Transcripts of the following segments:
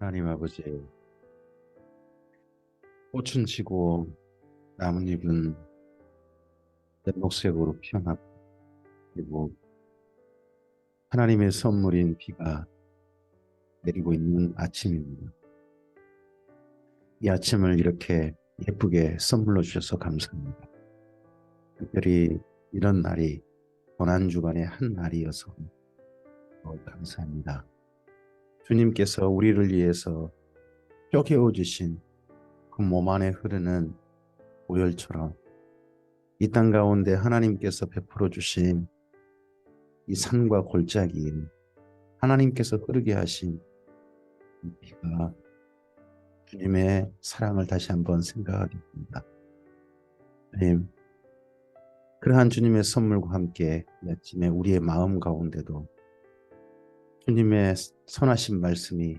하나님 아버지, 꽃은 지고 나뭇잎은 녹색으로 피어나고, 그리고 하나님의 선물인 비가 내리고 있는 아침입니다. 이 아침을 이렇게 예쁘게 선물로 주셔서 감사합니다. 특별히 이런 날이 고난주간의 한 날이어서 감사합니다. 주님께서 우리를 위해서 쪼개어 주신 그 몸 안에 흐르는 보혈처럼 이 땅 가운데 하나님께서 베풀어 주신 이 산과 골짜기에 하나님께서 흐르게 하신 이 피가 주님의 사랑을 다시 한번 생각하게 됩니다. 주님, 그러한 주님의 선물과 함께 이 아침에 우리의 마음 가운데도 주님의 선하신 말씀이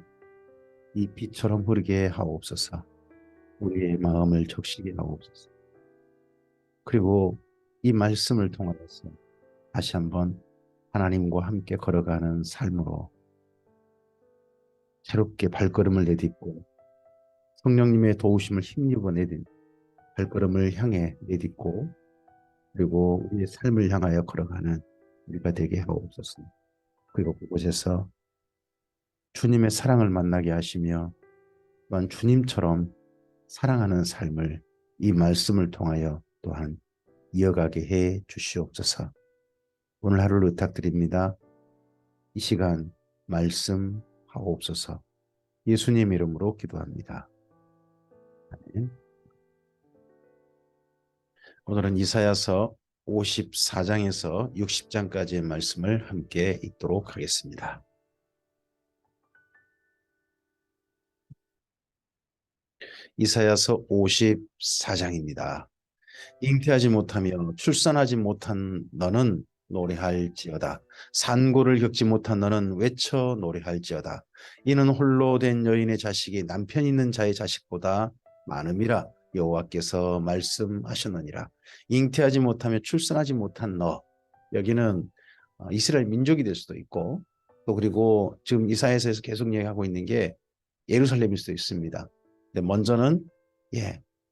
이 빛처럼 흐르게 하옵소서. 우리의 마음을 적시게 하옵소서. 그리고 이 말씀을 통하여서 다시 한번 하나님과 함께 걸어가는 삶으로 새롭게 발걸음을 내딛고 성령님의 도우심을 힘입어 내딛는 발걸음을 향해 내딛고 그리고 우리의 삶을 향하여 걸어가는 우리가 되게 하옵소서. 그리고 그곳에서 주님의 사랑을 만나게 하시며 또한 주님처럼 사랑하는 삶을 이 말씀을 통하여 또한 이어가게 해 주시옵소서. 오늘 하루를 부탁드립니다. 이 시간 말씀하옵소서. 예수님 이름으로 기도합니다. 아멘. 오늘은 이사야서 54장에서 60장까지의 말씀을 함께 읽도록 하겠습니다. 이사야서 54장입니다. 잉태하지 못하며 출산하지 못한 너는 노래할지어다. 산고를 겪지 못한 너는 외쳐 노래할지어다. 이는 홀로 된 여인의 자식이 남편 있는 자의 자식보다 많음이라 여호와께서 말씀하셨느니라. 잉태하지 못하며 출산하지 못한 너. 여기는 이스라엘 민족이 될 수도 있고 또 그리고 지금 이사야서에서 계속 얘기하고 있는 게 예루살렘일 수도 있습니다. 근데 먼저는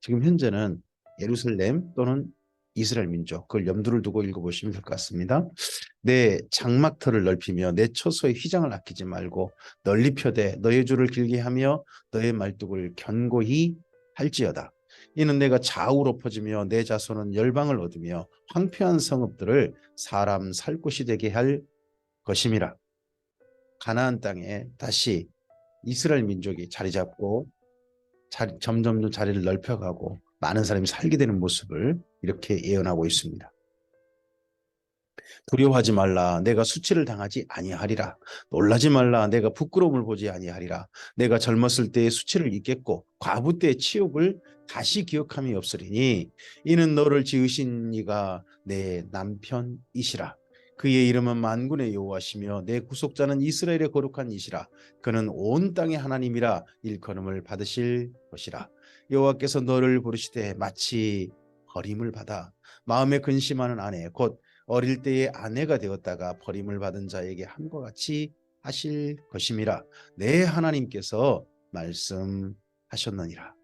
지금 현재는 예루살렘 또는 이스라엘 민족, 그걸 염두를 두고 읽어보시면 될 것 같습니다. 내 장막터를 넓히며 내 처소의 휘장을 아끼지 말고 널리 펴되 너의 줄을 길게 하며 너의 말뚝을 견고히 할지어다. 이는 내가 좌우로 퍼지며 내 자손은 열방을 얻으며 황폐한 성읍들을 사람 살 곳이 되게 할 것임이라. 가나안 땅에 다시 이스라엘 민족이 자리 잡고 점점 자리를 넓혀가고 많은 사람이 살게 되는 모습을 이렇게 예언하고 있습니다. 두려워하지 말라. 내가 수치를 당하지 아니하리라. 놀라지 말라. 내가 부끄러움을 보지 아니하리라. 내가 젊었을 때의 수치를 잊겠고 과부 때의 치욕을 다시 기억함이 없으리니 이는 너를 지으신 이가 내 남편이시라. 그의 이름은 만군의 여호와시며 내 구속자는 이스라엘의 거룩한 이시라. 그는 온 땅의 하나님이라 일컬음을 받으실 것이라. 여호와께서 너를 부르시되 마치 버림을 받아 마음에 근심하는 아내 곧 어릴 때의 아내가 되었다가 버림을 받은 자에게 함과 같이 하실 것임이라. 내 하나님께서 말씀하셨느니라.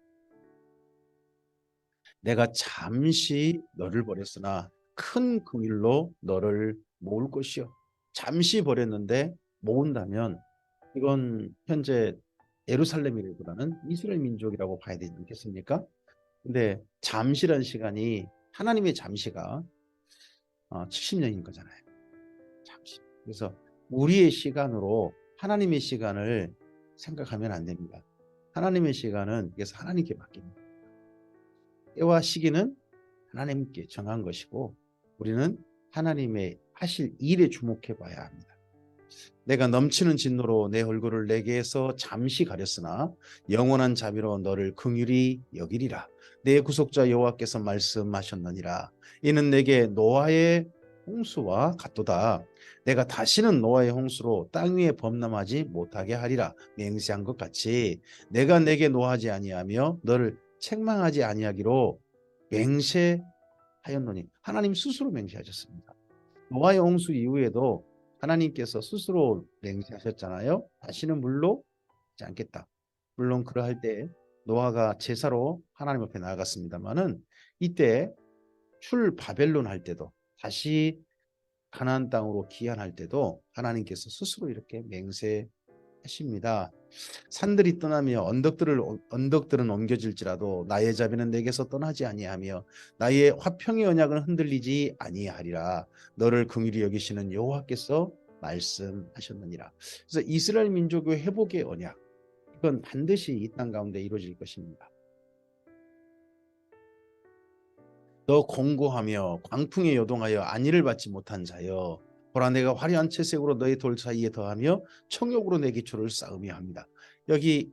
내가 잠시 너를 버렸으나 큰 긍휼로 너를 모을 것이요. 잠시 버렸는데 모은다면 이건 현재 예루살렘이라기보다는 이스라엘 민족이라고 봐야 되지 않겠습니까? 근데 잠시란 시간이 하나님의 잠시가 70년인 거잖아요. 잠시. 그래서 우리의 시간으로 하나님의 시간을 생각하면 안 됩니다. 하나님의 시간은 그래서 하나님께 맡깁니다. 때와 시기는 하나님께 정한 것이고 우리는 하나님의 하실 일에 주목해 봐야 합니다. 내가 넘치는 진노로 내 얼굴을 내게서 잠시 가렸으나 영원한 자비로 너를 긍휼히 여기리라. 내 구속자 여호와께서 말씀하셨느니라. 이는 내게 노아의 홍수와 같도다. 내가 다시는 노아의 홍수로 땅 위에 범람하지 못하게 하리라. 맹세한 것 같이 내가 내게 노하지 아니하며 너를 책망하지 아니하기로 맹세하였노니. 하나님 스스로 맹세하셨습니다. 노아의 홍수 이후에도 하나님께서 스스로 맹세하셨잖아요. 다시는 물로 하지 않겠다. 물론 그러할 때 노아가 제사로 하나님 앞에 나아갔습니다마는 이때 출 바벨론 할 때도 다시 가나안 땅으로 귀환할 때도 하나님께서 스스로 이렇게 맹세하십니다. 산들이 떠나며 언덕들은 옮겨질지라도 나의 자비는 내게서 떠나지 아니하며 나의 화평의 언약은 흔들리지 아니하리라. 너를 긍휼히 여기시는 여호와께서 말씀하셨느니라. 그래서 이스라엘 민족의 회복의 언약, 이건 반드시 이 땅 가운데 이루어질 것입니다. 너 공고하며 광풍에 요동하여 안위를 받지 못한 자여, 보라 내가 화려한 채색으로 너의 돌 사이에 더하며 청욕으로 내 기초를 쌓으며 합니다. 여기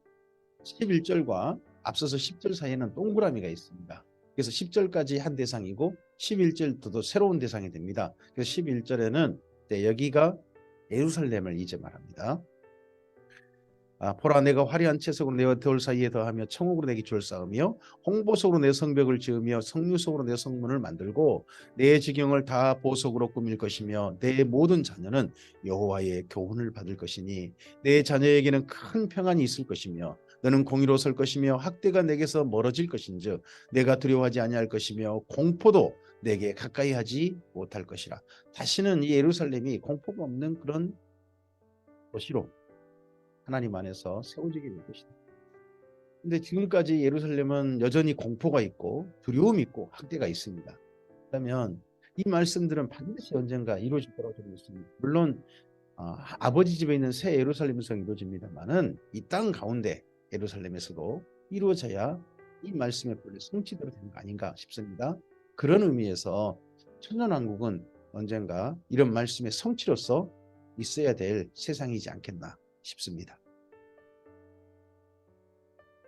11절과 앞서서 10절 사이에는 동그라미가 있습니다. 그래서 10절까지 한 대상이고 11절도 새로운 대상이 됩니다. 그래서 11절에는 여기가 예루살렘을 이제 말합니다. 보라 내가 화려한 채석으로 내 돌 사이에 더하며 청옥으로 내 기초를 쌓으며 홍보석으로 내 성벽을 지으며 성류석으로 내 성문을 만들고 내 지경을 다 보석으로 꾸밀 것이며 내 모든 자녀는 여호와의 교훈을 받을 것이니 내 자녀에게는 큰 평안이 있을 것이며 너는 공의로 설 것이며 학대가 내게서 멀어질 것인즉 내가 두려워하지 아니할 것이며 공포도 내게 가까이 하지 못할 것이라. 다시는 이 예루살렘이 공포가 없는 그런 도시로 하나님 안에서 세워지게 될 것이다. 근데 지금까지 예루살렘은 여전히 공포가 있고 두려움이 있고 학대가 있습니다. 그렇다면 이 말씀들은 반드시 언젠가 이루어질 거라고 저는 믿습니다. 물론 아버지 집에 있는 새 예루살렘에서 이루어집니다만은 이 땅 가운데 예루살렘에서도 이루어져야 이 말씀의 본래 성취대로 되는 거 아닌가 싶습니다. 그런 의미에서 천년왕국은 언젠가 이런 말씀의 성취로서 있어야 될 세상이지 않겠나 싶습니다.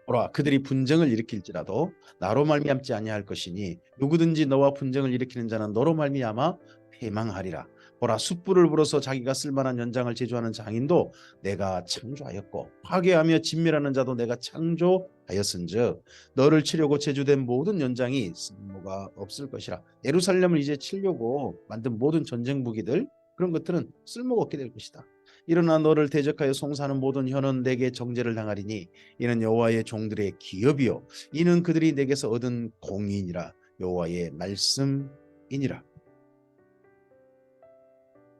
보라 그들이 분쟁을 일으킬지라도 나로 말미암지 아니할 것이니 누구든지 너와 분쟁을 일으키는 자는 너로 말미암아 패망하리라. 보라 숯불을 불어서 자기가 쓸만한 연장을 제조하는 장인도 내가 창조하였고 파괴하며 진멸하는 자도 내가 창조하였은즉 너를 치려고 제조된 모든 연장이 쓸모가 없을 것이라. 예루살렘을 이제 치려고 만든 모든 전쟁 무기들, 그런 것들은 쓸모가 없게 될 것이다. 일어나 너를 대적하여 송사하는 모든 혀는 내게 정죄를 당하리니 이는 여호와의 종들의 기업이요 이는 그들이 내게서 얻은 공의니라. 여호와의 말씀이니라.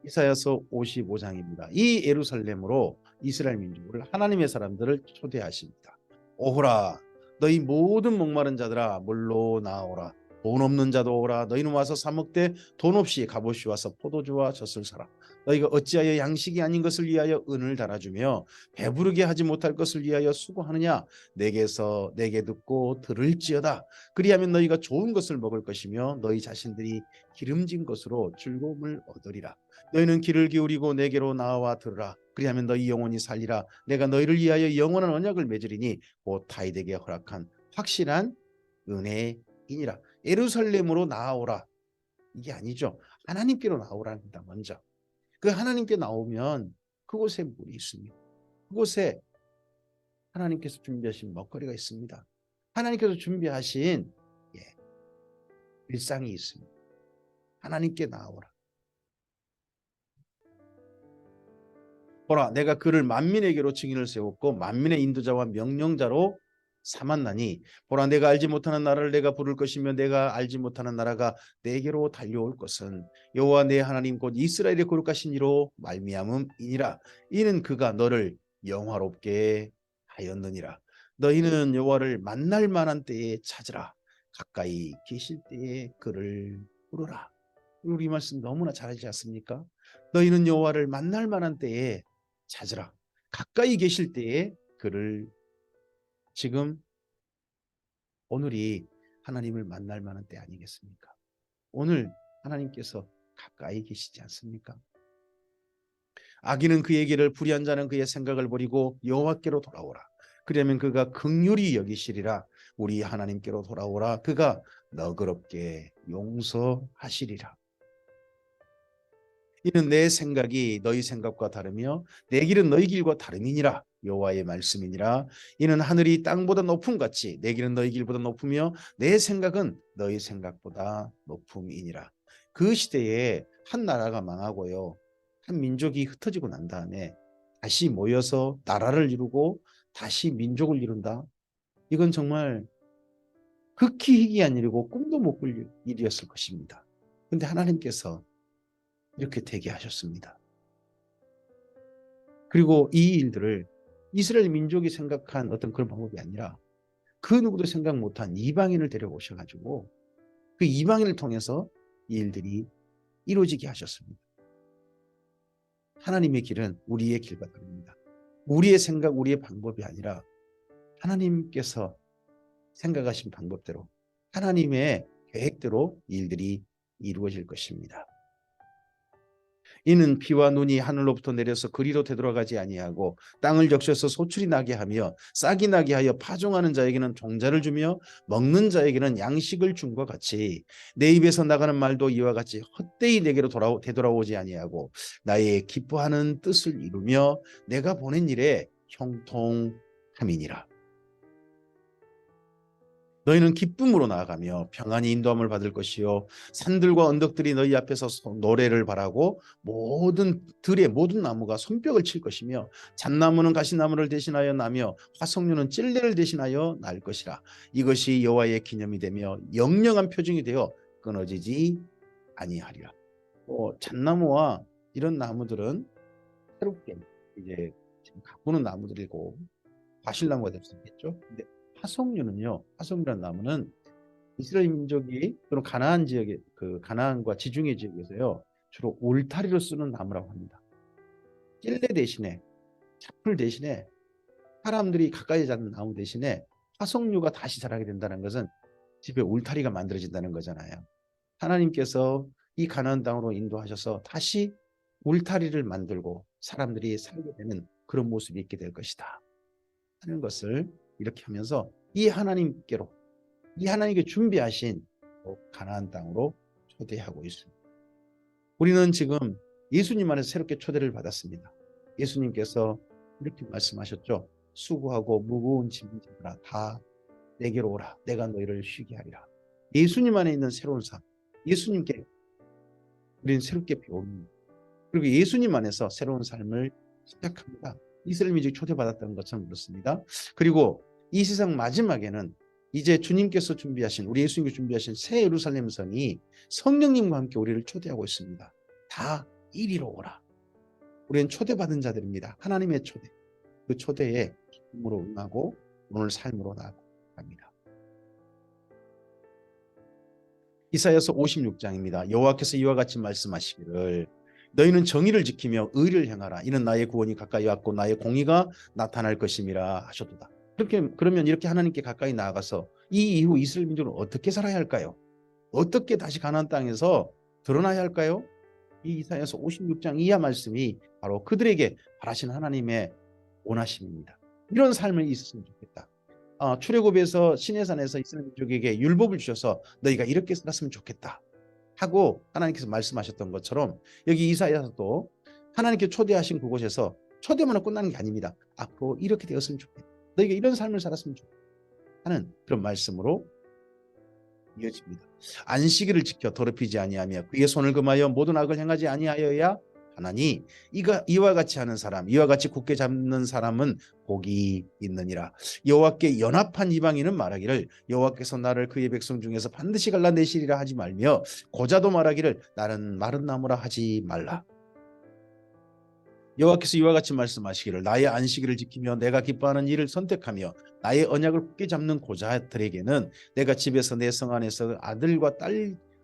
이사야서 55장입니다. 이 예루살렘으로 이스라엘 민족을, 하나님의 사람들을 초대하십니다. 오호라 너희 모든 목마른 자들아 물로 나오라. 돈 없는 자도 오라. 너희는 와서 사 먹되 돈 없이 값없이 와서 포도주와 젖을 사라. 너희가 어찌하여 양식이 아닌 것을 위하여 은을 달아주며 배부르게 하지 못할 것을 위하여 수고하느냐. 내게서 내게 듣고 들을지어다. 그리하면 너희가 좋은 것을 먹을 것이며 너희 자신들이 기름진 것으로 즐거움을 얻으리라. 너희는 귀를 기울이고 내게로 나와 들으라. 그리하면 너희 영혼이 살리라. 내가 너희를 위하여 영원한 언약을 맺으리니 곧 다윗에게 허락한 확실한 은혜이니라. 예루살렘으로 나아오라. 이게 아니죠. 하나님께로 나오랍니다. 먼저 그 하나님께 나오면 그곳에 물이 있습니다. 그곳에 하나님께서 준비하신 먹거리가 있습니다. 하나님께서 준비하신 일상이 있습니다. 하나님께 나오라. 보라 내가 그를 만민에게로 증인을 세웠고 만민의 인도자와 명령자로 삼았나니 보라 내가 알지 못하는 나라를 내가 부를 것이며 내가 알지 못하는 나라가 내게로 달려올 것은 여호와 내 하나님 곧 이스라엘의 거룩하신 이로 말미암음이니라. 이는 그가 너를 영화롭게 하였느니라. 너희는 여호와를 만날 만한 때에 찾으라. 가까이 계실 때에 그를 부르라. 우리 말씀 너무나 잘 알지 않습니까? 너희는 여호와를 만날 만한 때에 찾으라. 가까이 계실 때에 그를. 지금 오늘이 하나님을 만날 만한 때 아니겠습니까? 오늘 하나님께서 가까이 계시지 않습니까? 악인은 그의 길을, 불의한 자는 그의 생각을 버리고 여호와께로 돌아오라. 그러면 그가 긍휼히 여기시리라. 우리 하나님께로 돌아오라. 그가 너그럽게 용서하시리라. 이는 내 생각이 너희 생각과 다르며 내 길은 너희 길과 다름이니라. 여호와의 말씀이니라. 이는 하늘이 땅보다 높음 같이 내 길은 너희 길보다 높으며 내 생각은 너희 생각보다 높음이니라. 그 시대에 한 나라가 망하고요, 한 민족이 흩어지고 난 다음에 다시 모여서 나라를 이루고 다시 민족을 이룬다. 이건 정말 극히 희귀한 일이고 꿈도 못 꿀 일이었을 것입니다. 그런데 하나님께서 이렇게 되게 하셨습니다. 그리고 이 일들을 이스라엘 민족이 생각한 어떤 그런 방법이 아니라 그 누구도 생각 못한 이방인을 데려오셔가지고 그 이방인을 통해서 이 일들이 이루어지게 하셨습니다. 하나님의 길은 우리의 길과 다릅니다. 우리의 생각, 우리의 방법이 아니라 하나님께서 생각하신 방법대로 하나님의 계획대로 일들이 이루어질 것입니다. 이는 비와 눈이 하늘로부터 내려서 그리로 되돌아가지 아니하고 땅을 적셔서 소출이 나게 하며 싹이 나게 하여 파종하는 자에게는 종자를 주며 먹는 자에게는 양식을 줌과 같이 내 입에서 나가는 말도 이와 같이 헛되이 내게로 되돌아오지 아니하고 나의 기뻐하는 뜻을 이루며 내가 보낸 일에 형통함이니라. 너희는 기쁨으로 나아가며 평안히 인도함을 받을 것이요 산들과 언덕들이 너희 앞에서 노래를 바라고 모든 들의 모든 나무가 손뼉을 칠 것이며 잣나무는 가시나무를 대신하여 나며 화석류는 찔레를 대신하여 날 것이라. 이것이 여호와의 기념이 되며 영영한 표징이 되어 끊어지지 아니하리라. 잣나무와 이런 나무들은 새롭게 이제 지금 가꾸는 나무들이고 과실나무가 될 수 있겠죠. 근데 화석류는요. 화석류라는 나무는 이스라엘 민족이 또는 가나안 지역에 그 가나안과 지중해 지역에서요. 주로 울타리로 쓰는 나무라고 합니다. 찔레 대신에 잡풀 대신에 사람들이 가까이 잡는 나무 대신에 화석류가 다시 자라게 된다는 것은 집에 울타리가 만들어진다는 거잖아요. 하나님께서 이 가나안 땅으로 인도하셔서 다시 울타리를 만들고 사람들이 살게 되는 그런 모습이 있게 될 것이다 하는 것을 이렇게 하면서 이 하나님께로 이 하나님께 준비하신 가나안 땅으로 초대하고 있습니다. 우리는 지금 예수님 안에서 새롭게 초대를 받았습니다. 예수님께서 이렇게 말씀하셨죠. 수고하고 무거운 짐을 지라 다 내게로 오라. 내가 너희를 쉬게 하리라. 예수님 안에 있는 새로운 삶. 예수님께 우리는 새롭게 배웁니다. 그리고 예수님 안에서 새로운 삶을 시작합니다. 이스라엘 민족이 초대받았다는 것처럼 그렇습니다. 그리고 이 세상 마지막에는 이제 주님께서 준비하신 우리 예수님께서 준비하신 새 예루살렘 성이 성령님과 함께 우리를 초대하고 있습니다. 다 이리로 오라. 우리는 초대받은 자들입니다. 하나님의 초대. 그 초대에 기쁨으로 응하고 오늘 삶으로 나아갑니다. 이사야서 56장입니다. 여호와께서 이와 같이 말씀하시기를 너희는 정의를 지키며 의를 행하라. 이는 나의 구원이 가까이 왔고 나의 공의가 나타날 것임이라 하셨도다. 그러면 이렇게 하나님께 가까이 나아가서 이 이후 이스라엘 민족은 어떻게 살아야 할까요? 어떻게 다시 가나안 땅에서 드러나야 할까요? 이 이사야서 56장 이하 말씀이 바로 그들에게 바라신 하나님의 원하심입니다. 이런 삶을 있었으면 좋겠다. 출애굽에서 시내산에서 이스라엘 민족에게 율법을 주셔서 너희가 이렇게 살았으면 좋겠다 하고 하나님께서 말씀하셨던 것처럼 여기 이사야서도 하나님께 초대하신 그곳에서 초대만 끝나는 게 아닙니다. 앞으로 이렇게 되었으면 좋겠다. 너희가 이런 삶을 살았으면 좋겠다 하는 그런 말씀으로 이어집니다. 안식일을 지켜 더럽히지 아니하며 그의 손을 금하여 모든 악을 행하지 아니하여야 하나니 이와 같이 하는 사람 이와 같이 굳게 잡는 사람은 복이 있느니라. 여호와께 연합한 이방인은 말하기를 여호와께서 나를 그의 백성 중에서 반드시 갈라내시리라 하지 말며 고자도 말하기를 나는 마른 나무라 하지 말라. 여호와께서 이와 같이 말씀하시기를 나의 안식일을 지키며 내가 기뻐하는 일을 선택하며 나의 언약을 굳게 잡는 고자들에게는 내가 집에서 내 성 안에서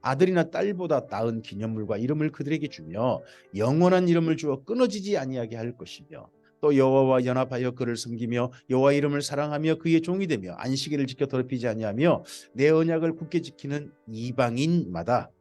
아들이나 딸보다 나은 기념물과 이름을 그들에게 주며 영원한 이름을 주어 끊어지지 아니하게 할 것이며 또 여호와와 연합하여 그를 섬기며 여호와 이름을 사랑하며 그의 종이 되며 안식일을 지켜 더럽히지 아니하며 내 언약을 굳게 지키는 이방인마다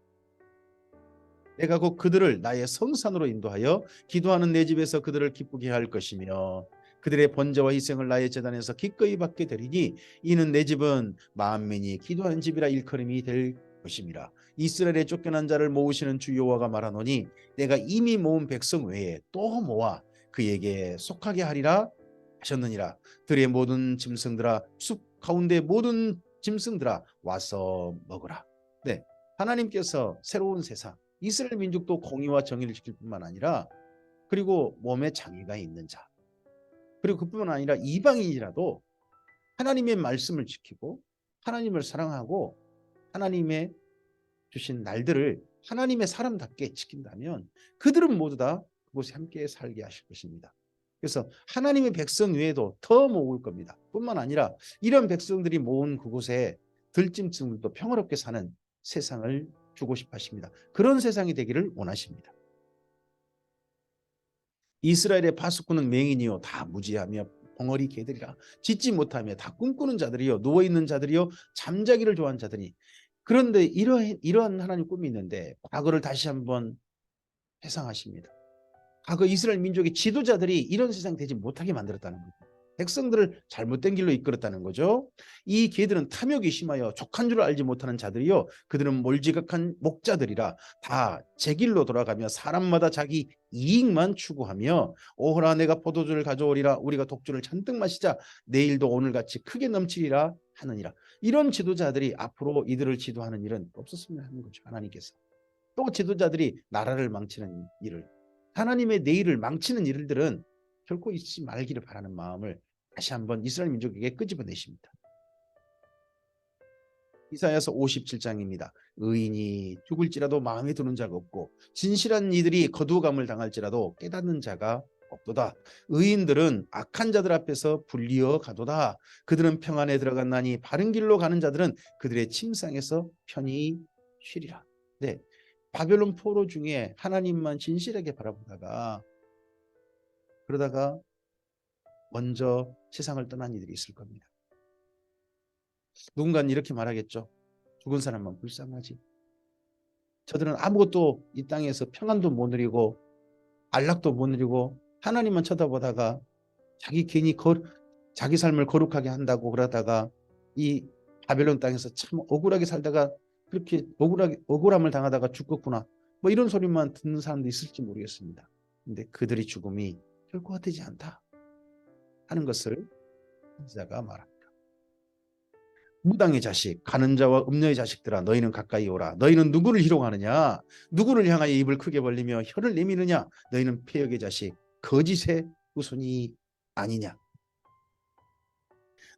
내가 곧 그들을 나의 성산으로 인도하여 기도하는 내 집에서 그들을 기쁘게 할 것이며 그들의 번제와 희생을 나의 제단에서 기꺼이 받게 되리니 이는 내 집은 만민이 기도하는 집이라 일컬음이 될 것임이라. 이스라엘의 쫓겨난 자를 모으시는 주 여호와가 말하노니 내가 이미 모은 백성 외에 또 모아 그에게 속하게 하리라 하셨느니라. 들의 모든 짐승들아 숲 가운데 모든 짐승들아 와서 먹으라. 네, 하나님께서 새로운 세상 이스라엘 민족도 공의와 정의를 지킬 뿐만 아니라 그리고 몸에 장애가 있는 자 그리고 그뿐만 아니라 이방인이라도 하나님의 말씀을 지키고 하나님을 사랑하고 하나님의 주신 날들을 하나님의 사람답게 지킨다면 그들은 모두 다 그곳에 함께 살게 하실 것입니다. 그래서 하나님의 백성 외에도 더 모을 겁니다. 뿐만 아니라 이런 백성들이 모은 그곳에 들짐승들도 평화롭게 사는 세상을 주고 싶어 하십니다. 그런 세상이 되기를 원하십니다. 이스라엘의 파수꾼은 맹인이요 다 무지하며 벙어리 개들이라 짖지 못하며 다 꿈꾸는 자들이요 누워있는 자들이요 잠자기를 좋아하는 자들이. 그런데 이러한 하나님 꿈이 있는데 과거를 다시 한번 회상하십니다. 과거 이스라엘 민족의 지도자들이 이런 세상 되지 못하게 만들었다는 거죠. 백성들을 잘못된 길로 이끌었다는 거죠. 이 개들은 탐욕이 심하여 족한 줄 알지 못하는 자들이요 그들은 몰지각한 목자들이라 다 제 길로 돌아가며 사람마다 자기 이익만 추구하며 오호라 내가 포도주를 가져오리라 우리가 독주를 잔뜩 마시자 내일도 오늘같이 크게 넘치리라 하느니라. 이런 지도자들이 앞으로 이들을 지도하는 일은 없었으면 하는 거죠. 하나님께서 또 지도자들이 나라를 망치는 일을 하나님의 내일을 망치는 일들은 결코 있지 말기를 바라는 마음을 다시 한번 이스라엘 민족에게 끄집어내십니다. 이사야서 57장입니다. 의인이 죽을지라도 마음에 드는 자가 없고 진실한 이들이 거두감을 당할지라도 깨닫는 자가 없도다. 의인들은 악한 자들 앞에서 불리어 가도다. 그들은 평안에 들어갔나니 바른 길로 가는 자들은 그들의 침상에서 편히 쉬리라. 네, 바벨론 포로 중에 하나님만 진실하게 바라보다가 그러다가 먼저 세상을 떠난 이들이 있을 겁니다. 누군가는 이렇게 말하겠죠. 죽은 사람만 불쌍하지. 저들은 아무것도 이 땅에서 평안도 못 누리고 안락도 못 누리고 하나님만 쳐다보다가 자기 삶을 거룩하게 한다고 그러다가 이 바벨론 땅에서 참 억울하게 살다가 그렇게 억울함을 당하다가 죽겠구나. 뭐 이런 소리만 듣는 사람도 있을지 모르겠습니다. 근데 그들의 죽음이 결코 헛되지 않다 하는 것을 선지자가 말합니다. 무당의 자식, 가는 자와 음녀의 자식들아 너희는 가까이 오라. 너희는 누구를 희롱하느냐? 누구를 향하여 입을 크게 벌리며 혀를 내미느냐? 너희는 폐역의 자식, 거짓의 후손이 아니냐?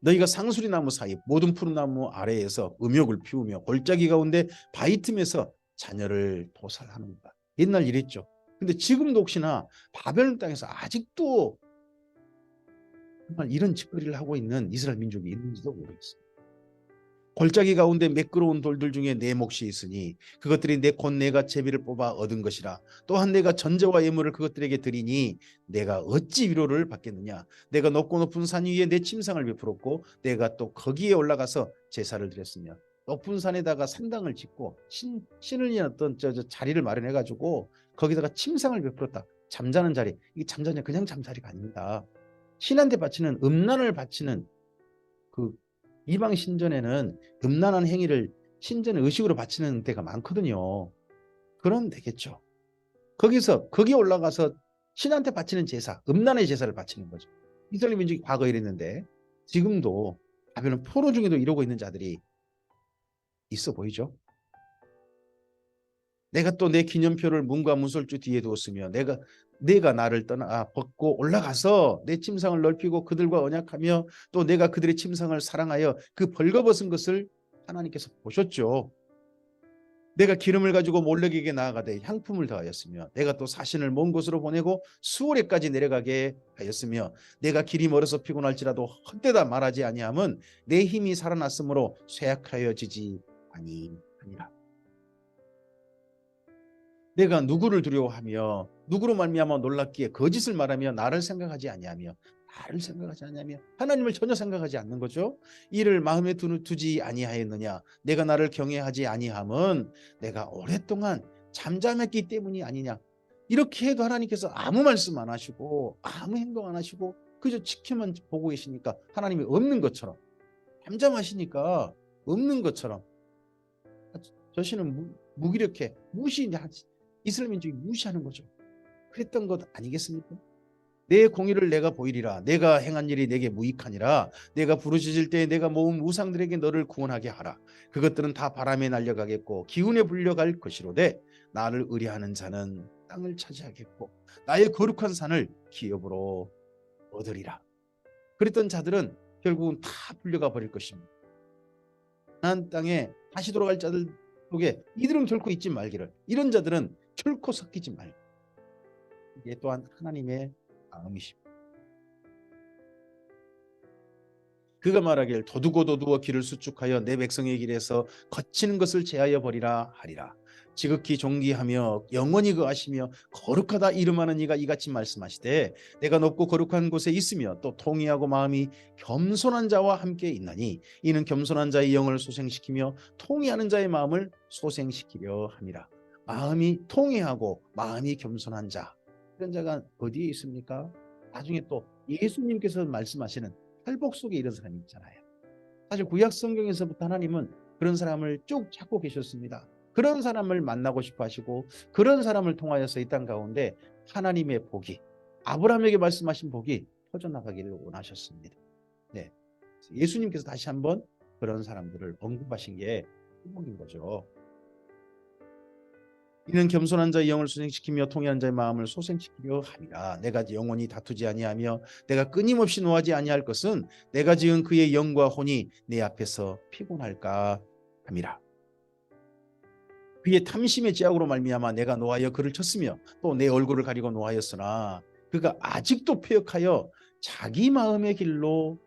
너희가 상수리 나무 사이 모든 푸른 나무 아래에서 음욕을 피우며 골짜기 가운데 바위 틈에서 자녀를 도살하는가. 옛날 이랬죠. 근데 지금도 혹시나 바벨론 땅에서 아직도 정말 이런 짓거리를 하고 있는 이스라엘 민족이 있는지도 모르겠어요. 골짜기 가운데 매끄러운 돌들 중에 내 몫이 있으니 그것들이 곧 내가 제비를 뽑아 얻은 것이라. 또한 내가 전제와 예물을 그것들에게 드리니 내가 어찌 위로를 받겠느냐. 내가 높고 높은 산 위에 내 침상을 베풀었고 내가 또 거기에 올라가서 제사를 드렸으며 높은 산에다가 산당을 짓고 신을 위한 어떤 저 자리를 마련해 가지고 거기다가 침상을 베풀었다. 잠자는 자리. 이게 잠자냐 그냥 잠자리가 아닙니다. 신한테 바치는 음란을 바치는 그 이방 신전에는 음란한 행위를 신전의 의식으로 바치는 데가 많거든요. 그럼 되겠죠. 거기 올라가서 신한테 바치는 제사, 음란의 제사를 바치는 거죠. 이스라엘 민족이 과거에 이랬는데 지금도 바벨론 포로 중에도 이러고 있는 자들이 있어 보이죠. 내가 또 내 기념표를 문과 문설주 뒤에 두었으며 내가 나를 벗고 올라가서 내 침상을 넓히고 그들과 언약하며 또 내가 그들의 침상을 사랑하여 그 벌거벗은 것을 하나님께서 보셨죠. 내가 기름을 가지고 몰렉에게 나아가되 향품을 더하였으며 내가 또 사신을 먼 곳으로 보내고 수월에까지 내려가게 하였으며 내가 길이 멀어서 피곤할지라도 헛되다 말하지 아니함은 내 힘이 살아났으므로 쇠약하여지지 아니하니라. 내가 누구를 두려워하며 누구로 말미암아 놀랍기에 거짓을 말하며 나를 생각하지 아니하며 하나님을 전혀 생각하지 않는 거죠. 이를 마음에 두지 아니하였느냐. 내가 나를 경외하지 아니함은 내가 오랫동안 잠잠했기 때문이 아니냐. 이렇게 해도 하나님께서 아무 말씀 안 하시고 아무 행동 안 하시고 그저 지켜만 보고 계시니까 하나님이 없는 것처럼 잠잠하시니까 없는 것처럼 저씨는 무기력해 이스라엘 민족이 무시하는 거죠. 그랬던 것 아니겠습니까? 내 공의를 내가 보이리라. 내가 행한 일이 내게 무익하니라. 내가 부르짖을 때 내가 모은 우상들에게 너를 구원하게 하라. 그것들은 다 바람에 날려가겠고 기운에 불려갈 것이로되 나를 의뢰하는 자는 땅을 차지하겠고 나의 거룩한 산을 기업으로 얻으리라. 그랬던 자들은 결국은 다 불려가 버릴 것입니다. 가나안 땅에 다시 돌아갈 자들 속에 이들은 결코 잊지 말기를. 이런 자들은 결코 섞이지 말기. 이게 또한 하나님의 마음이십니다. 그가 말하길 도두고 길을 수축하여 내 백성의 길에서 거치는 것을 제하여 버리라 하리라. 지극히 존귀하며 영원히 거하시며 거룩하다 이름하는 이가 이같이 말씀하시되 내가 높고 거룩한 곳에 있으며 또 통회하고 마음이 겸손한 자와 함께 있나니 이는 겸손한 자의 영을 소생시키며 통회하는 자의 마음을 소생시키려 함이라. 마음이 통회하고 마음이 겸손한 자, 이런 자가 어디에 있습니까? 나중에 또 예수님께서 말씀하시는 팔복 속에 이런 사람이 있잖아요. 사실 구약 성경에서부터 하나님은 그런 사람을 쭉 찾고 계셨습니다. 그런 사람을 만나고 싶어 하시고 그런 사람을 통하여서 이 땅 가운데 하나님의 복이, 아브라함에게 말씀하신 복이 퍼져나가기를 원하셨습니다. 네, 예수님께서 다시 한번 그런 사람들을 언급하신 게 행복인 거죠. 이는 겸손한 자의 영을 소생시키며 통회한 자의 마음을 소생시키려 함이라. 내가 영원히 다투지 아니하며 내가 끊임없이 노하지 아니할 것은 내가 지은 그의 영과 혼이 내 앞에서 피곤할까 함이라. 그의 탐심의 제약으로 말미암아 내가 노하여 그를 쳤으며 또 내 얼굴을 가리고 노하였으나 그가 아직도 패역하여 자기 마음의 길로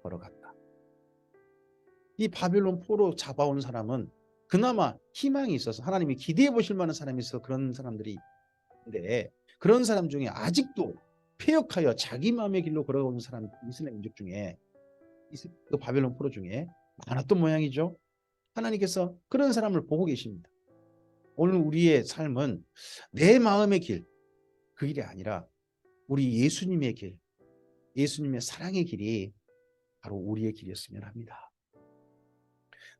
걸어갔다. 이 바벨론 포로 잡아온 사람은 그나마 희망이 있어서 하나님이 기대해 보실 만한 사람이 있어서 그런 사람들이 있는데, 그런 사람 중에 아직도 패역하여 자기 마음의 길로 걸어오는 사람이 이스라엘 민족 중에, 그 바벨론 포로 중에 많았던 모양이죠. 하나님께서 그런 사람을 보고 계십니다. 오늘 우리의 삶은 내 마음의 길, 그 길이 아니라 우리 예수님의 길, 예수님의 사랑의 길이 바로 우리의 길이었으면 합니다.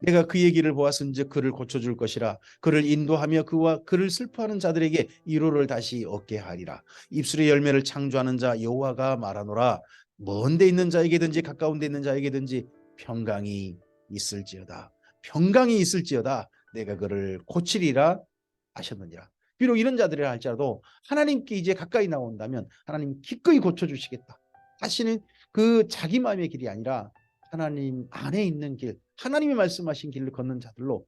내가 그의 길을 보았은즉 그를 고쳐줄 것이라. 그를 인도하며 그와 그를 슬퍼하는 자들에게 위로를 다시 얻게 하리라. 입술의 열매를 창조하는 자 여호와가 말하노라. 먼 데 있는 자에게든지 가까운 데 있는 자에게든지 평강이 있을지어다. 평강이 있을지어다. 내가 그를 고치리라 하셨느니라. 비록 이런 자들이라 할지라도 하나님께 이제 가까이 나온다면 하나님 기꺼이 고쳐주시겠다. 다시는 그 자기 마음의 길이 아니라 하나님 안에 있는 길, 하나님이 말씀하신 길을 걷는 자들로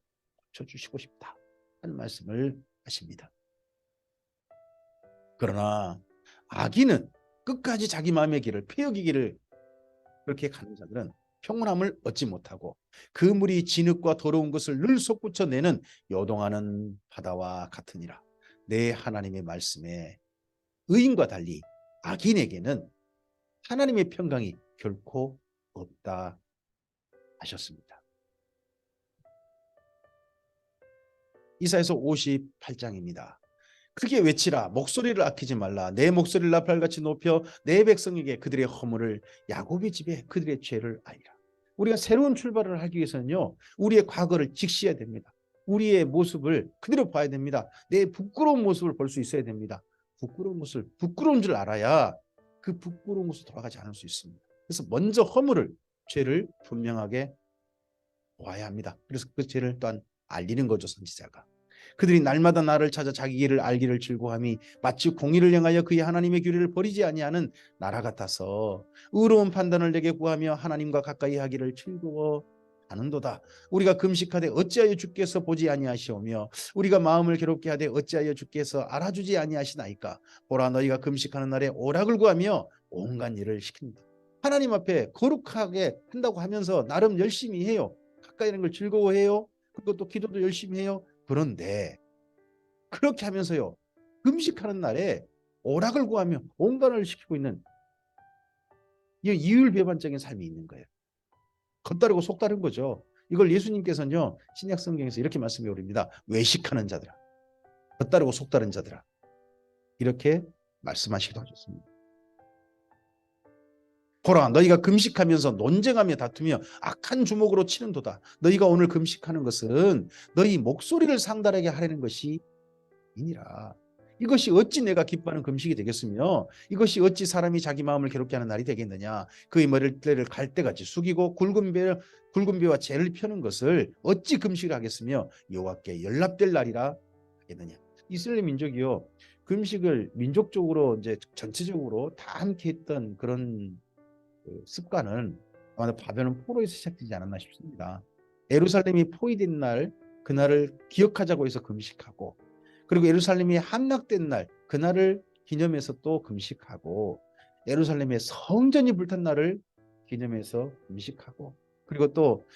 고쳐주시고 싶다 하는 말씀을 하십니다. 그러나 악인은 끝까지 자기 마음의 길을, 패역의 길을 그렇게 가는 자들은 평온함을 얻지 못하고 그 물이 진흙과 더러운 것을 늘 솟구쳐내는 요동하는 바다와 같으니라. 내 하나님의 말씀에 의인과 달리 악인에게는 하나님의 평강이 결코 없다 하셨습니다. 이사야서 58장입니다. 크게 외치라. 목소리를 아끼지 말라. 내 목소리를 나팔같이 높여 내 백성에게 그들의 허물을, 야곱의 집에 그들의 죄를 알리라. 우리가 새로운 출발을 하기 위해서는요, 우리의 과거를 직시해야 됩니다. 우리의 모습을 그대로 봐야 됩니다. 내 부끄러운 모습을 볼 수 있어야 됩니다. 부끄러운 모습을, 부끄러운 줄 알아야 그 부끄러운 모습을 돌아가지 않을 수 있습니다. 그래서 먼저 허물을, 죄를 분명하게 보아야 합니다. 그래서 그 죄를 또한 알리는 거죠, 선지자가. 그들이 날마다 나를 찾아 자기 길을 알기를 즐거워함이 마치 공의를 행하여 그의 하나님의 규례를 버리지 아니하는 나라 같아서 의로운 판단을 내게 구하며 하나님과 가까이 하기를 즐거워하는도다. 우리가 금식하되 어찌하여 주께서 보지 아니하시오며 우리가 마음을 괴롭게 하되 어찌하여 주께서 알아주지 아니하시나이까. 보라, 너희가 금식하는 날에 오락을 구하며 온갖 일을 시킨다. 하나님 앞에 거룩하게 한다고 하면서 나름 열심히 해요. 가까이 있는 걸 즐거워해요. 그것도 기도도 열심히 해요. 그런데 그렇게 하면서요, 금식하는 날에 오락을 구하며 온간을 시키고 있는 이 이율배반적인 삶이 있는 거예요. 겉다르고 속다른 거죠. 이걸 예수님께서는요, 신약 성경에서 이렇게 말씀해 오립니다. 외식하는 자들아, 겉다르고 속다른 자들아, 이렇게 말씀하시기도 하셨습니다. 보라, 너희가 금식하면서 논쟁하며 다투며 악한 주먹으로 치는도다. 너희가 오늘 금식하는 것은 너희 목소리를 상달하게 하려는 것이 이니라. 이것이 어찌 내가 기뻐하는 금식이 되겠으며 이것이 어찌 사람이 자기 마음을 괴롭게 하는 날이 되겠느냐. 그의 머리를 갈대같이 숙이고 굵은 배와 재를 펴는 것을 어찌 금식을 하겠으며 여호와께 연락될 날이라 하겠느냐. 이스라엘 민족이요, 금식을 민족적으로 이제 전체적으로 다 함께 했던 그런 그 습관은 아마도 바벨론 포로에서 시작되지 않았나 싶습니다. 예루살렘이 포위된 날, 그날을 기억하자고 해서 금식하고, 그리고 예루살렘이 함락된 날, 그날을 기념해서 또 금식하고, 예루살렘의 성전이 불탄 날을 기념해서 금식하고, 그리고 또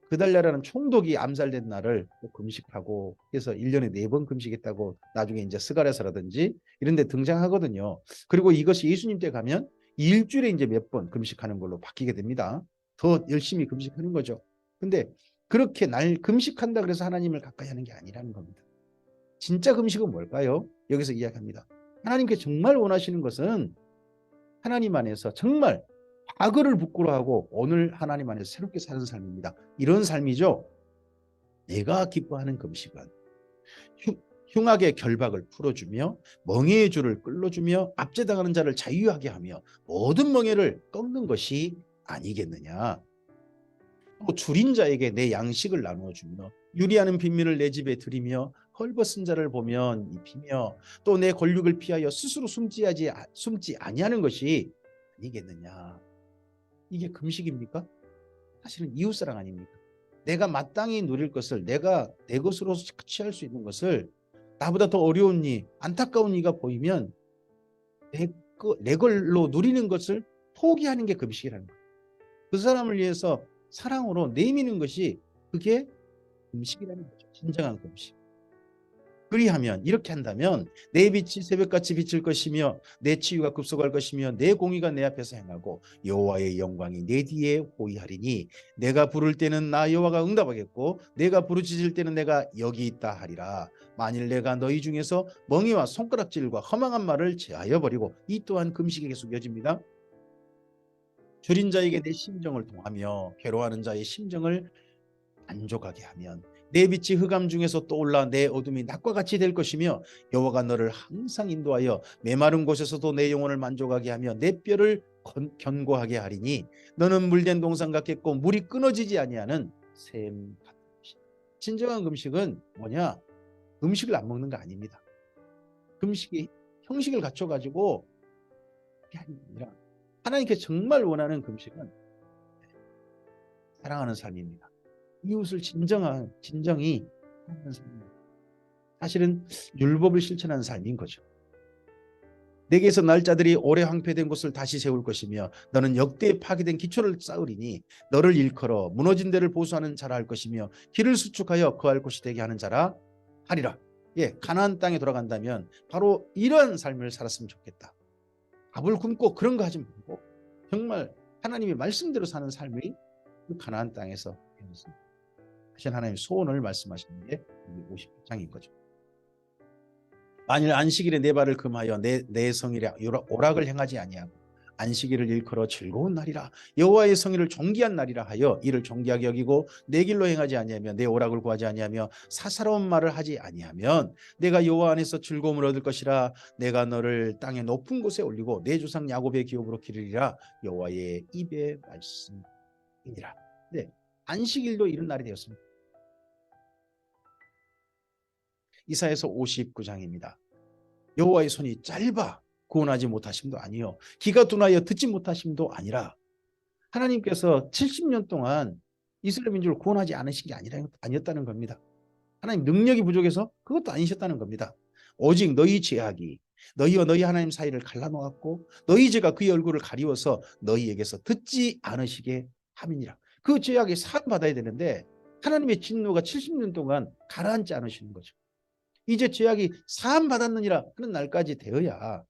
그달랴라는 총독이 암살된 날을 또 금식하고, 그래서 1년에 4번 금식했다고 나중에 이제 스가랴서라든지 이런 데 등장하거든요. 그리고 이것이 예수님 때 가면 일주일에 이제 몇 번 금식하는 걸로 바뀌게 됩니다. 더 열심히 금식하는 거죠. 근데 그렇게 날 금식한다 그래서 하나님을 가까이 하는 게 아니라는 겁니다. 진짜 금식은 뭘까요? 여기서 이야기합니다. 하나님께 정말 원하시는 것은 하나님 안에서 정말 과거를 부끄러워하고 오늘 하나님 안에서 새롭게 사는 삶입니다. 이런 삶이죠. 내가 기뻐하는 금식은 흉악의 결박을 풀어주며 멍에의 줄을 끌어주며 압제당하는 자를 자유하게 하며 모든 멍에를 꺾는 것이 아니겠느냐. 또 줄인 자에게 내 양식을 나누어주며 유리하는 빈민을 내 집에 들이며 헐벗은 자를 보면 입히며 또 내 권력을 피하여 스스로 숨지 아니하는 것이 아니겠느냐. 이게 금식입니까? 사실은 이웃사랑 아닙니까? 내가 마땅히 누릴 것을, 내가 내 것으로 취할 수 있는 것을 나보다 더 어려운 이, 안타까운 이가 보이면 내 걸로 누리는 것을 포기하는 게 금식이라는 거예요. 그 사람을 위해서 사랑으로 내미는 것이 그게 금식이라는 거죠. 진정한 금식. 그리하면, 이렇게 한다면 내 빛이 새벽같이 비칠 것이며 내 치유가 급속할 것이며 내 공의가 내 앞에서 행하고 여호와의 영광이 내 뒤에 호위하리니 내가 부를 때는 나 여호와가 응답하겠고 내가 부르짖을 때는 내가 여기 있다 하리라. 만일 내가 너희 중에서 멍에와 손가락질과 허망한 말을 제하여 버리고, 이 또한 금식에게 숙여집니다. 줄인 자에게 내 심정을 통하며 괴로워하는 자의 심정을 만족하게 하면 내 빛이 흑암 중에서 떠올라 내 어둠이 낮과 같이 될 것이며 여호와가 너를 항상 인도하여 메마른 곳에서도 내 영혼을 만족하게 하며 내 뼈를 견고하게 하리니 너는 물된 동산 같겠고 물이 끊어지지 아니하는 샘 같은 것이다. 진정한 금식은 뭐냐? 음식을 안 먹는 거 아닙니다. 금식이 형식을 갖춰가지고 그게 아니라 하나님께 정말 원하는 금식은 사랑하는 삶입니다. 이웃을 진정히 하는 삶입니다. 사실은 율법을 실천하는 삶인 거죠. 내게서 날짜들이 오래 황폐된 곳을 다시 세울 것이며 너는 역대에 파괴된 기초를 쌓으리니 너를 일컬어 무너진 데를 보수하는 자라 할 것이며 길을 수축하여 거할 곳이 되게 하는 자라 하리라. 예, 가나안 땅에 돌아간다면 바로 이러한 삶을 살았으면 좋겠다. 밥을 굶고 그런 거 하지 말고 정말 하나님의 말씀대로 사는 삶이 그 가나안 땅에서 되었습니다. 하신 하나님의 소원을 말씀하시는 게 50장인 거죠. 만일 안식일에 내 발을 금하여 내 성일에 오락을 행하지 아니하고 안식일을 일컬어 즐거운 날이라 여호와의 성일을 존귀한 날이라 하여 이를 존귀하게 여기고 내 길로 행하지 아니하며 내 오락을 구하지 아니하며 사사로운 말을 하지 아니하면 내가 여호와 안에서 즐거움을 얻을 것이라. 내가 너를 땅의 높은 곳에 올리고 내 조상 야곱의 기업으로 기르리라. 여호와의 입의 말씀이니라. 네, 안식일도 이런 날이 되었습니다. 이사야서 59장입니다. 여호와의 손이 짧아 구원하지 못하심도 아니요 귀가 둔하여 듣지 못하심도 아니라, 하나님께서 70년 동안 이스라엘 민족을 구원하지 않으신 게 아니었다는 겁니다. 하나님 능력이 부족해서 그것도 아니셨다는 겁니다. 오직 너희 죄악이 너희와 너희 하나님 사이를 갈라놓았고 너희 죄가 그의 얼굴을 가리워서 너희에게서 듣지 않으시게 함이니라. 그 죄악이 사함받아야 되는데 하나님의 진노가 70년 동안 가라앉지 않으시는 거죠. 이제 죄악이 사함받았느니라 하는 날까지 되어야,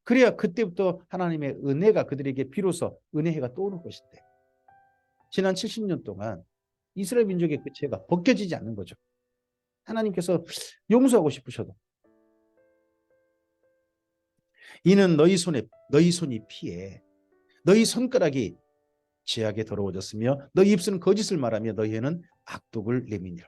그래야 그때부터 하나님의 은혜가 그들에게 비로소 은혜해가 떠오를 것인데 지난 70년 동안 이스라엘 민족의 그 죄가 벗겨지지 않는 거죠. 하나님께서 용서하고 싶으셔도 이는 너희 손이 피해 너희 손가락이 죄악에 더러워졌으며 너희 입술은 거짓을 말하며 너희에는 악독을 내미니라.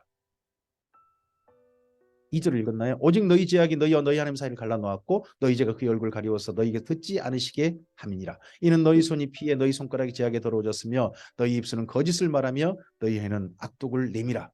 2절을 읽었나요? 오직 너희 죄악이 너희와 너희 하나님 사이를 갈라놓았고 너희 죄가 그의 얼굴을 가리워서 너희에게 듣지 않으시게 함이니라. 이는 너희 손이 피해 너희 손가락이 죄악에 더러워졌으며 너희 입술은 거짓을 말하며 너희에는 악독을 내미라.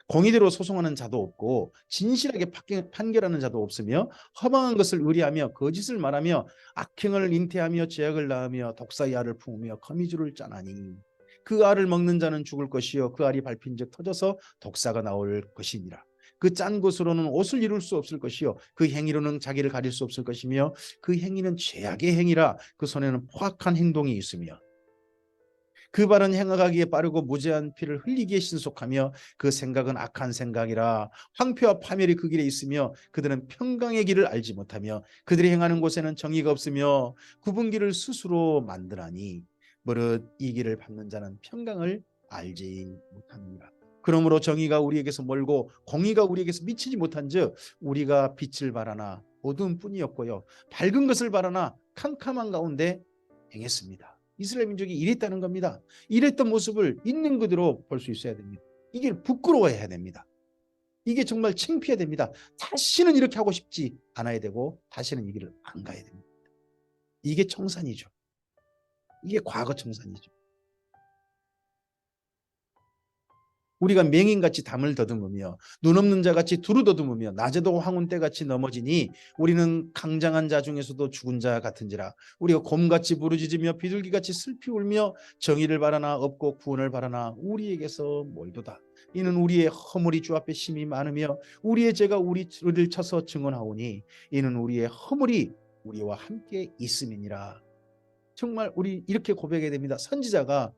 공의대로 소송하는 자도 없고 진실하게 판결하는 자도 없으며 허망한 것을 의뢰하며 거짓을 말하며 악행을 잉태하며 죄악을 낳으며 독사의 알을 품으며 거미줄을 짜나니 그 알을 먹는 자는 죽을 것이요 그 알이 밟힌즉 터져서 독사가 나올 것이니라. 그 짠 것으로는 옷을 이룰 수 없을 것이요 그 행위로는 자기를 가릴 수 없을 것이며 그 행위는 죄악의 행위라. 그 손에는 포악한 행동이 있으며 그 발은 행하기에 빠르고 무죄한 피를 흘리기에 신속하며 그 생각은 악한 생각이라. 황폐와 파멸이 그 길에 있으며 그들은 평강의 길을 알지 못하며 그들이 행하는 곳에는 정의가 없으며 굽은 길을 스스로 만드나니 무릇 이 길을 밟는 자는 평강을 알지 못합니다. 그러므로 정의가 우리에게서 멀고 공의가 우리에게서 미치지 못한즉 우리가 빛을 바라나 어두움뿐이었고요 밝은 것을 바라나 캄캄한 가운데 행했습니다. 이스라엘 민족이 이랬다는 겁니다. 이랬던 모습을 있는 그대로 볼 수 있어야 됩니다. 이게 부끄러워해야 됩니다. 이게 정말 창피해야 됩니다. 다시는 이렇게 하고 싶지 않아야 되고 다시는 이 길을 안 가야 됩니다. 이게 청산이죠. 이게 과거 청산이죠. 우리가 맹인같이 담을 더듬으며 눈 없는 자같이 두루 더듬으며 낮에도 황혼때같이 넘어지니 우리는 강장한 자 중에서도 죽은 자 같은지라. 우리가 곰같이 부르짖으며 비둘기같이 슬피 울며 정의를 바라나 없고 구원을 바라나 우리에게서 멀도다. 이는 우리의 허물이 주 앞에 심히 많으며 우리의 죄가 우리를 쳐서 증언하오니 이는 우리의 허물이 우리와 함께 있음이니라. 정말 우리 이렇게 고백해야 됩니다. 선지자가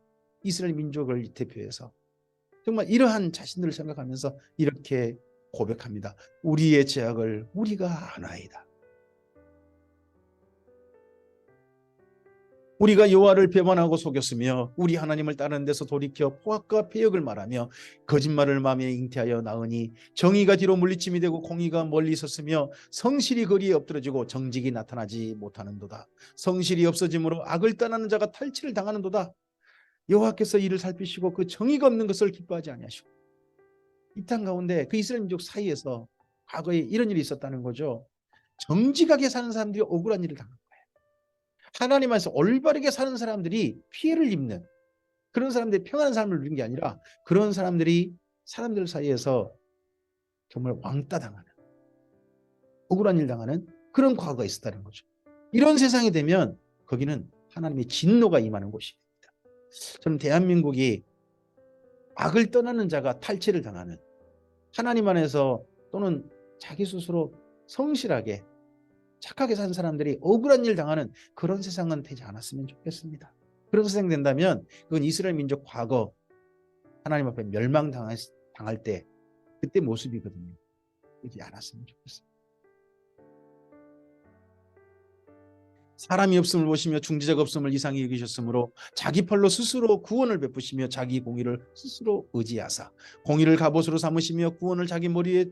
이스라엘 민족을 대표해서 정말 이러한 자신들을 생각하면서 이렇게 고백합니다. 우리의 죄악을 우리가 아나이다. 우리가 여호와를 배반하고 속였으며 우리 하나님을 따르는 데서 돌이켜 포악과 패역을 말하며 거짓말을 마음에 잉태하여 나으니 정의가 뒤로 물리침이 되고 공의가 멀리 있었으며 성실이 거리에 엎드러지고 정직이 나타나지 못하는도다. 성실이 없어짐으로 악을 떠나는 자가 탈취를 당하는도다. 여호와께서 이를 살피시고 그 정의가 없는 것을 기뻐하지 아니하시고 이 땅 가운데 그 이스라엘 민족 사이에서 과거에 이런 일이 있었다는 거죠. 정직하게 사는 사람들이 억울한 일을 당한 거예요. 하나님 안에서 올바르게 사는 사람들이 피해를 입는 그런 사람들이 평안한 삶을 누린 게 아니라 그런 사람들이 사람들 사이에서 정말 왕따 당하는 억울한 일 당하는 그런 과거가 있었다는 거죠. 이런 세상이 되면 거기는 하나님의 진노가 임하는 곳입니다. 저는 대한민국이 악을 떠나는 자가 탈취를 당하는 하나님 안에서 또는 자기 스스로 성실하게 착하게 산 사람들이 억울한 일 당하는 그런 세상은 되지 않았으면 좋겠습니다. 그런 세상 된다면 그건 이스라엘 민족 과거 하나님 앞에 멸망당할 때 그때 모습이거든요. 그렇지 않았으면 좋겠습니다. 사람이 없음을 보시며 중지자가 없음을 이상히 여기셨으므로 자기 팔로 스스로 구원을 베푸시며 자기 공의를 스스로 의지하사 공의를 갑옷으로 삼으시며 구원을 자기 머리에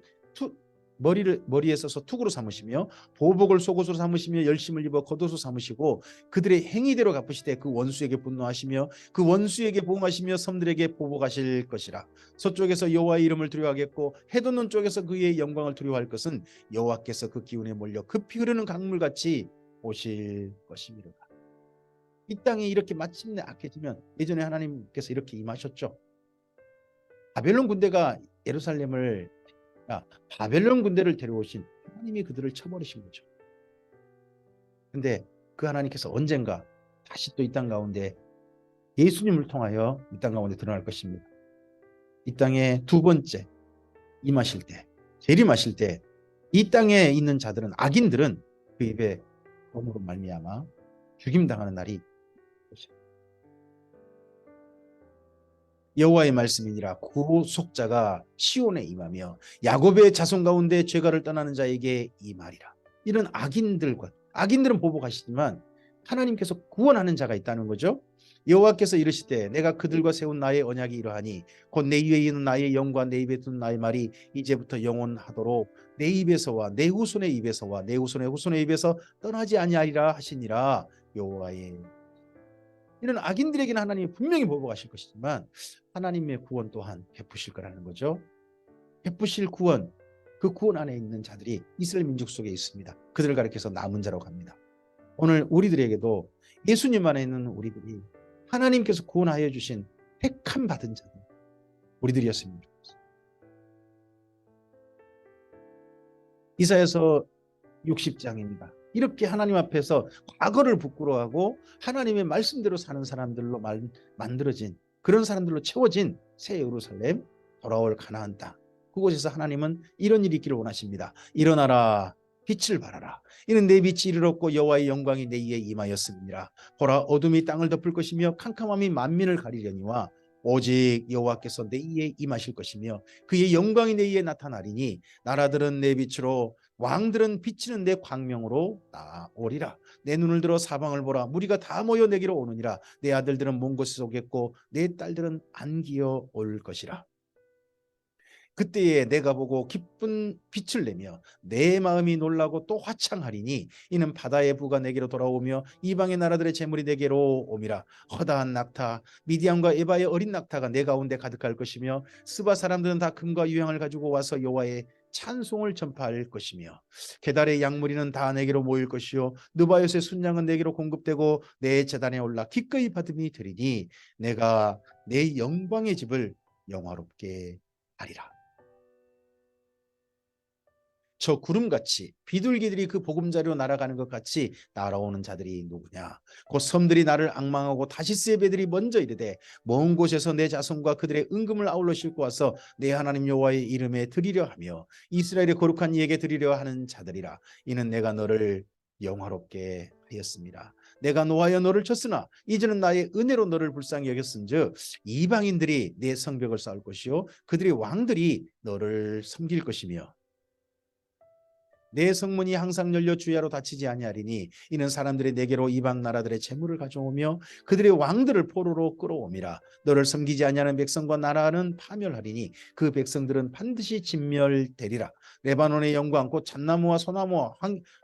써서 투구로 삼으시며 보복을 속옷으로 삼으시며 열심을 입어 겉옷으로 삼으시고 그들의 행위대로 갚으시되 그 원수에게 분노하시며 그 원수에게 보응하시며 섬들에게 보복하실 것이라. 서쪽에서 여호와의 이름을 두려워하겠고 해돋는 쪽에서 그의 영광을 두려워할 것은 여호와께서 그 기운에 몰려 급히 흐르는 강물같이 오실 것입니다. 이 땅이 이렇게 마침내 악해지면 예전에 하나님께서 이렇게 임하셨죠. 바벨론 군대가 바벨론 군대를 데려오신 하나님이 그들을 쳐버리신 거죠. 근데 그 하나님께서 언젠가 다시 또 이 땅 가운데 예수님을 통하여 이 땅 가운데 드러날 것입니다. 이 땅에 두 번째 임하실 때, 재림하실 때 이 땅에 있는 자들은 악인들은 그 입에 검으로 말미암아 죽임당하는 날이 여호와의 말씀이니라. 구속자가 시온에 임하며 야곱의 자손 가운데 죄가를 떠나는 자에게 임하리라. 이런 악인들은 보복하시지만 하나님께서 구원하는 자가 있다는 거죠. 여호와께서 이르시되 내가 그들과 세운 나의 언약이 이러하니 곧 내 위에 있는 나의 영과 내 입에 둔 나의 말이 이제부터 영원하도록 내 입에서와 내 후손의 입에서와 내 후손의 후손의 입에서 떠나지 아니하리라 하시니라. 여호와의 이런 악인들에게는 하나님이 분명히 보복하실 것이지만 하나님의 구원 또한 베푸실 거라는 거죠. 베푸실 구원, 그 구원 안에 있는 자들이 이스라엘 민족 속에 있습니다. 그들을 가리켜서 남은 자라고 합니다. 오늘 우리들에게도 예수님 안에 있는 우리들이 하나님께서 구원하여 주신 택함 받은 자들 우리들이었습니다. 이사야서 60장입니다. 이렇게 하나님 앞에서 과거를 부끄러워하고 하나님의 말씀대로 사는 사람들로 만들어진, 그런 사람들로 채워진 새 예루살렘, 돌아올 가나안 땅, 그곳에서 하나님은 이런 일이 있기를 원하십니다. 일어나라, 빛을 발하라. 이는 내 빛이 이르렀고 여호와의 영광이 내 위에 임하였음이니라. 보라, 어둠이 땅을 덮을 것이며 캄캄함이 만민을 가리려니와 오직 여호와께서 내 위에 임하실 것이며 그의 영광이 내 위에 나타나리니 나라들은 내 빛으로, 왕들은 비치는 내 광명으로 나오리라. 내 눈을 들어 사방을 보라. 무리가 다 모여 내게로 오느니라. 내 아들들은 먼 곳에서 오겠고 내 딸들은 안기어 올 것이라. 그때에 내가 보고 기쁜 빛을 내며 내 마음이 놀라고 또 화창하리니 이는 바다의 부가 내게로 돌아오며 이방의 나라들의 재물이 내게로 오미라. 허다한 낙타 미디안과 에바의 어린 낙타가 내 가운데 가득할 것이며 스바 사람들은 다 금과 유향을 가지고 와서 여호와의 찬송을 전파할 것이며 게달의 양무리는 다 내게로 모일 것이요 느바요스의 순양은 내게로 공급되고 내 제단에 올라 기꺼이 받음이 되리니 내가 내 영광의 집을 영화롭게 하리라. 저 구름같이 비둘기들이 그 보금자리로 날아가는 것 같이 날아오는 자들이 누구냐? 곧 섬들이 나를 앙망하고 다시스의 배들이 먼저 이르되 먼 곳에서 내 자손과 그들의 은금을 아울러 싣고 와서 내 하나님 여호와의 이름에 드리려 하며 이스라엘의 거룩한 이에게 드리려 하는 자들이라. 이는 내가 너를 영화롭게 하였습니다. 내가 노하여 너를 쳤으나 이제는 나의 은혜로 너를 불쌍히 여겼은즉 이방인들이 내 성벽을 쌓을 것이요 그들의 왕들이 너를 섬길 것이며 내 성문이 항상 열려 주야로 닫히지 아니하리니 이는 사람들이 내게로 이방 나라들의 재물을 가져오며 그들의 왕들을 포로로 끌어오미라. 너를 섬기지 아니하는 백성과 나라는 파멸하리니 그 백성들은 반드시 진멸되리라. 레바논의 영광 곧 잣나무와 소나무와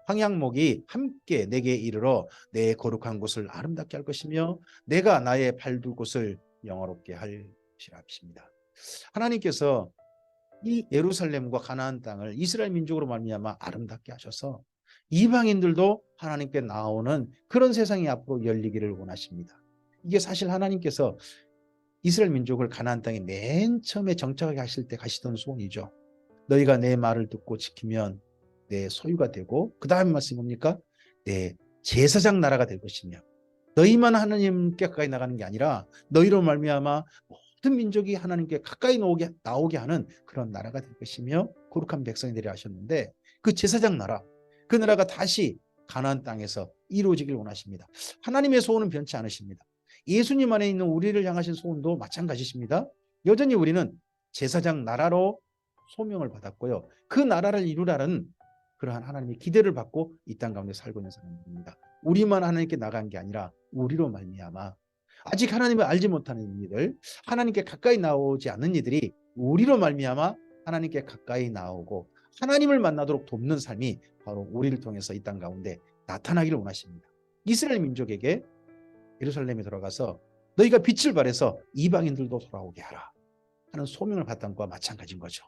황양목이 함께 내게 이르러 내 거룩한 곳을 아름답게 할 것이며 내가 나의 발둘 곳을 영화롭게 할 것이라 하십니다. 하나님께서 이 예루살렘과 가나안 땅을 이스라엘 민족으로 말미암아 아름답게 하셔서 이방인들도 하나님께 나오는 그런 세상이 앞으로 열리기를 원하십니다. 이게 사실 하나님께서 이스라엘 민족을 가나안 땅에 맨 처음에 정착하게 하실 때 가시던 소원이죠. 너희가 내 말을 듣고 지키면 내 소유가 되고, 그 다음 말씀이 뭡니까? 내 제사장 나라가 될 것이며, 너희만 하나님께 가까이 나가는 게 아니라 너희로 말미암아 모든 민족이 하나님께 가까이 나오게 하는 그런 나라가 될 것이며 거룩한 백성이 되리라 하셨는데, 그 제사장 나라, 그 나라가 다시 가나안 땅에서 이루어지길 원하십니다. 하나님의 소원은 변치 않으십니다. 예수님 안에 있는 우리를 향하신 소원도 마찬가지십니다. 여전히 우리는 제사장 나라로 소명을 받았고요, 그 나라를 이루라는 그러한 하나님의 기대를 받고 이 땅 가운데 살고 있는 사람들입니다. 우리만 하나님께 나간 게 아니라 우리로 말미암아 아직 하나님을 알지 못하는 이들, 하나님께 가까이 나오지 않는 이들이 우리로 말미암아 하나님께 가까이 나오고 하나님을 만나도록 돕는 삶이 바로 우리를 통해서 이 땅 가운데 나타나기를 원하십니다. 이스라엘 민족에게 예루살렘에 들어가서 너희가 빛을 발해서 이방인들도 돌아오게 하라 하는 소명을 받던 것과 마찬가지인 거죠.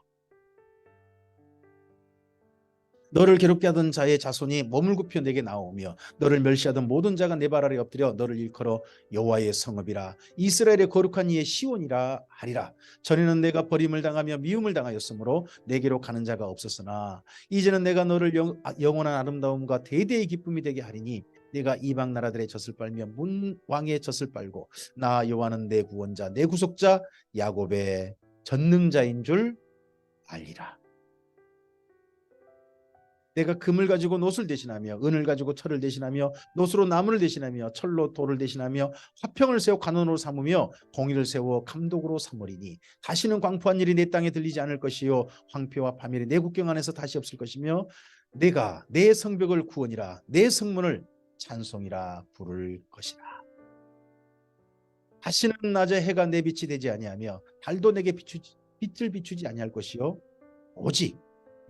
너를 괴롭게 하던 자의 자손이 몸을 굽혀 내게 나오며 너를 멸시하던 모든 자가 내 발 아래 엎드려 너를 일컬어 여호와의 성읍이라 이스라엘의 거룩한 이의 시온이라 하리라. 전에는 내가 버림을 당하며 미움을 당하였으므로 내게로 가는 자가 없었으나 이제는 내가 너를 영원한 아름다움과 대대의 기쁨이 되게 하리니 내가 이방 나라들의 젖을 빨며 문 왕의 젖을 빨고 나 여호와는 내 구원자 내 구속자 야곱의 전능자인 줄 알리라. 내가 금을 가지고 놋을 대신하며 은을 가지고 철을 대신하며 놋으로 나무를 대신하며 철로 돌을 대신하며 화평을 세워 관원으로 삼으며 공의를 세워 감독으로 삼으리니 다시는 광포한 일이 내 땅에 들리지 않을 것이요 황폐와 파멸이 내 국경 안에서 다시 없을 것이며 내가 내 성벽을 구원이라 내 성문을 찬송이라 부를 것이라. 다시는 낮에 해가 내 빛이 되지 아니하며 달도 내게 빛을 비추지 아니할 것이요 오직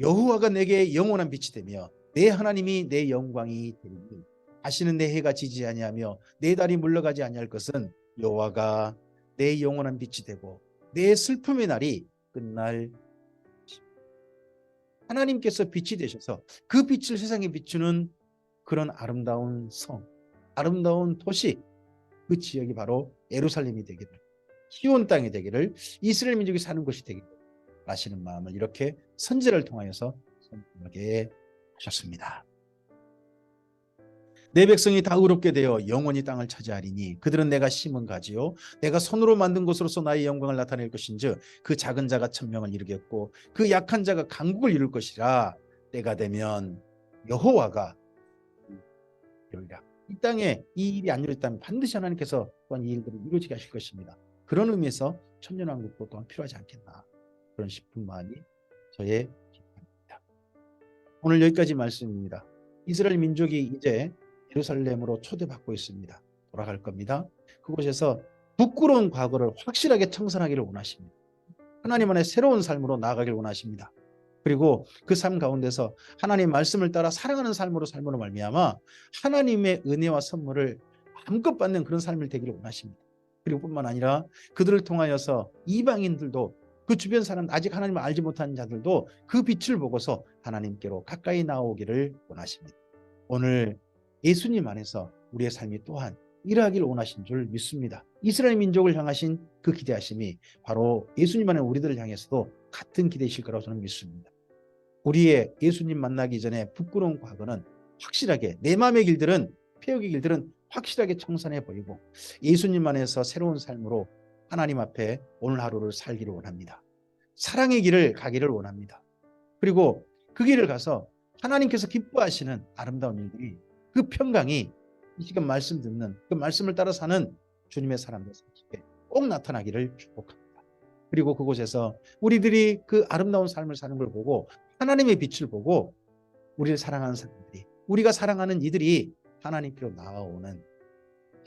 여호와가 내게 영원한 빛이 되며 내 하나님이 내 영광이 되리니 다시는 내 해가 지지 아니하며 내 달이 물러가지 아니할 것은 여호와가 내 영원한 빛이 되고 내 슬픔의 날이 끝날. 하나님께서 빛이 되셔서 그 빛을 세상에 비추는 그런 아름다운 성, 아름다운 도시, 그 지역이 바로 예루살렘이 되기를, 시온 땅이 되기를, 이스라엘 민족이 사는 곳이 되기를 하시는 마음을 이렇게 선지자를 통하여서 선포하게 하셨습니다. 내 백성이 다 의롭게 되어 영원히 땅을 차지하리니 그들은 내가 심은 가지요 내가 손으로 만든 것으로서 나의 영광을 나타낼 것인즉 그 작은 자가 천명을 이루겠고 그 약한 자가 강국을 이룰 것이라. 때가 되면 여호와가 이루리라. 이 땅에 이 일이 안 이루어졌다면 반드시 하나님께서 또한 이 일들을 이루어지게 하실 것입니다. 그런 의미에서 천년왕국도 또한 필요하지 않겠나, 그런 싶은 마음이 저의 기도입니다. 오늘 여기까지 말씀입니다. 이스라엘 민족이 이제 예루살렘으로 초대받고 있습니다. 돌아갈 겁니다. 그곳에서 부끄러운 과거를 확실하게 청산하기를 원하십니다. 하나님 안에 새로운 삶으로 나아가길 원하십니다. 그리고 그 삶 가운데서 하나님 말씀을 따라 사랑하는 삶으로 삶으로 말미암아 하나님의 은혜와 선물을 마음껏 받는 그런 삶을 되기를 원하십니다. 그리고 뿐만 아니라 그들을 통하여서 이방인들도, 그 주변 사람, 아직 하나님을 알지 못하는 자들도 그 빛을 보고서 하나님께로 가까이 나오기를 원하십니다. 오늘 예수님 안에서 우리의 삶이 또한 일하길 원하신 줄 믿습니다. 이스라엘 민족을 향하신 그 기대하심이 바로 예수님 안에 우리들을 향해서도 같은 기대이실 거라고 저는 믿습니다. 우리의 예수님 만나기 전에 부끄러운 과거는 확실하게, 내 마음의 길들은, 폐역의 길들은 확실하게 청산해 버리고 예수님 안에서 새로운 삶으로 하나님 앞에 오늘 하루를 살기를 원합니다. 사랑의 길을 가기를 원합니다. 그리고 그 길을 가서 하나님께서 기뻐하시는 아름다운 일들이, 그 평강이 이 시간 말씀 듣는, 그 말씀을 따라 사는 주님의 사람들 속에 꼭 나타나기를 축복합니다. 그리고 그곳에서 우리들이 그 아름다운 삶을 사는 걸 보고 하나님의 빛을 보고 우리를 사랑하는 사람들이, 우리가 사랑하는 이들이 하나님께로 나아오는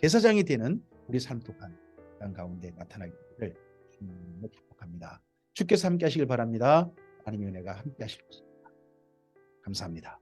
제사장이 되는 우리 삶 또한 가운데 나타나기를 주님을 축복합니다. 주께서 함께 하시길 바랍니다. 하나님의 은혜가 함께 하실 것입니다. 감사합니다.